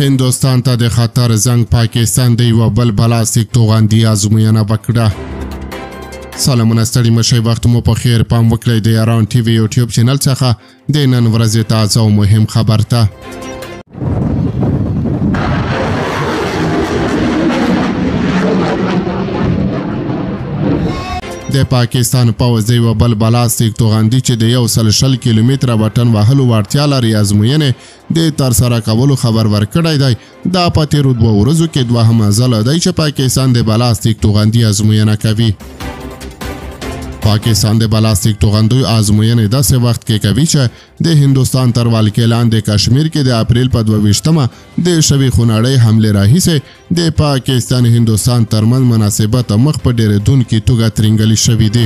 هندوستان ته د خطر زنګ پاکستان د یوه بل بلاستیک توغندي ازموینه وکړه. سلامونه ستړي مشئ، وخت مو په خیر. پام وکړئ د ایران ټي وي یوټیوب چینل څخه د نن ورځې تازه او مهم خبر ته. د پاکستان پوځ د یوه بل بلاستیک توغندي چې د 160 کیلومتره بټن وهلو وړتیا لري ازموینې د ترسره کولو خبر ورکړی دی. دا په تیرو 2 ورځو کې دوهمه ځله دی چې پاکستان د بلاستیک توغندي ازموینه کوي. پاکستان د بلاستیک توغندیو ازموینې داسې وخت کې کوي چې د هندوستان تر ولکې لاندې کشمیر کې د اپریل په 22مه د شوي خونړۍ حملې راهیسې د پاکستان هندوستان ترمنځ مناسبات مخ په ډیریدونکې توګه ترینګلي شوي دي.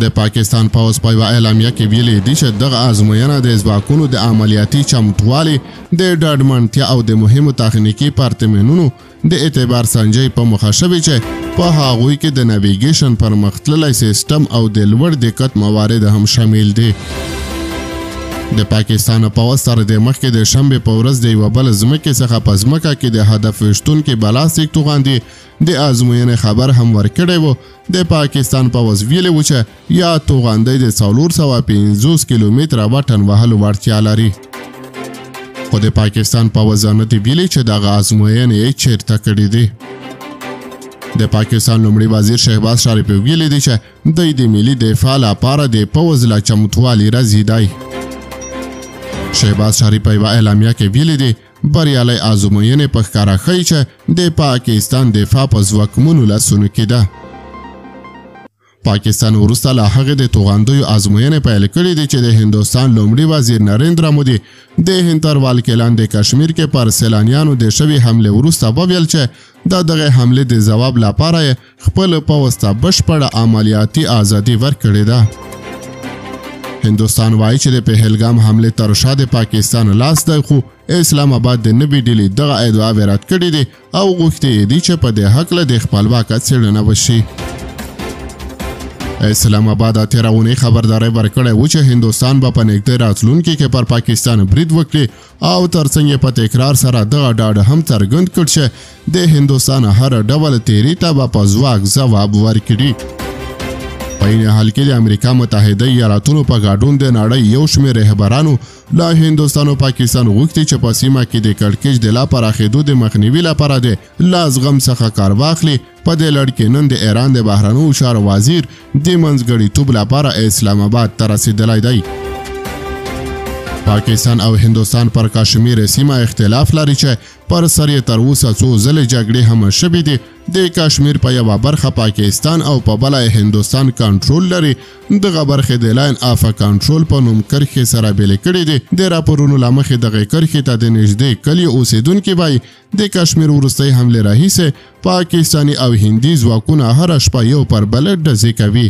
د پاکستان پوځ په یوه اعلامیه کې ویلي دي چې دغه ازموینه د ځواکونو د عملیاتي چمتووالي د ډاډمنتیا او د مهمو تخنیکي پارتمنونو د اعتبار سنجۍ په موخه شوي چې په هغوی کې د ناویګیشن پرمختللی سیستم او د لوړ دقت موارد هم شامل دي. د پاکستان پوځ سره د مخکې د شنبې په ورځ د یوه بل ځمکې څخه په ځمکه کې د هدف ویشتونکي بلاستیک توغندي د ازموینې خبر هم ورکړی و. د پاکستان پوځ ویلي و چې یا توغندی د 450 کیلومتره وټن وهلو وړتیا لري. خو د پاکستان پوځ نه دی ویلي چې دغه ازموینې چیرته کړي دي. د پاکستان لومړي وزیر شهباز شریف ویلي دی چې دوی د ملي دفاع لپاره د پوځ له چمتووالي راضي دی. شهباز شریف په یوه اعلامیه کې ویلي دی بریالی ازموینې په ښکاره ښیي چې د پاکستان دفاع په ځواکمنو لاسونو کې ده. پاکستان وروسته له هغې د توغندیو ازموینې پیل کړي دي چې د هندوستان لومړي وزیر نریندرا مودي د هند تر ولکې لاندې کشمیر کې پر سیلانیانو د شوي حملې وروسته وویل چې د دغه حملې د ځواب لپاره یې خپل پوځ ته بشپړه عملیاتي ازادي ورکړې ده. هندوستان وایي چې د پهلګام حملې تر شا د پاکستان لاس دی، خو اسلام آباد د نوي ډیلي دغه ادعاوې رد کړي دي او غوښتي یې دي چې په دې هکله د خپلواکه څېړنه وشي. اسلام آباد تېره اونۍ خبرداری ورکړی و چې هندوستان به په نږدې راتلونکي کې پر پاکستان برید وکړي او ترڅنګ یې په تکرار سره دغه ډاډ هم څرګند کړ چې د هندوستان هر ډول تیري ته به په ځواک ځواب ورکړي. په این حال کې د امریکا متحده ایالاتونو په ګډون د نړۍ یو شمېر رهبرانو له هندوستان او پاکستان غوښتي چې په سیمه کې د کړکېچ د لا پراخېدو د مخنیوي لپاره د لا زغم څخه کار واخلي. په دې لړ کې نن د ایران د بهرنیو چارو وزیر د منځګړیتوب لپاره اسلام آباد ته رسېدلی دی. پاکستان او هندوستان پر کشمیر سیمه اختلاف لري چې پر سر یې تر اوسه څو ځلې جګړې هم شوې دي. د کشمیر په یوه برخه پاکستان او په بله هندوستان کنټرول لري. دغه برخې د لاین آف کنټرول په نوم کرښې سره بېلې کړي دي. د راپورونو له مخې دغې کرښې ته د نږدې کلیو اوسېدونکي وایي د کشمیر وروستۍ حملې راهیسې پاکستاني او هندي ځواکونه هره شپه یو پر بل ډزې کوي.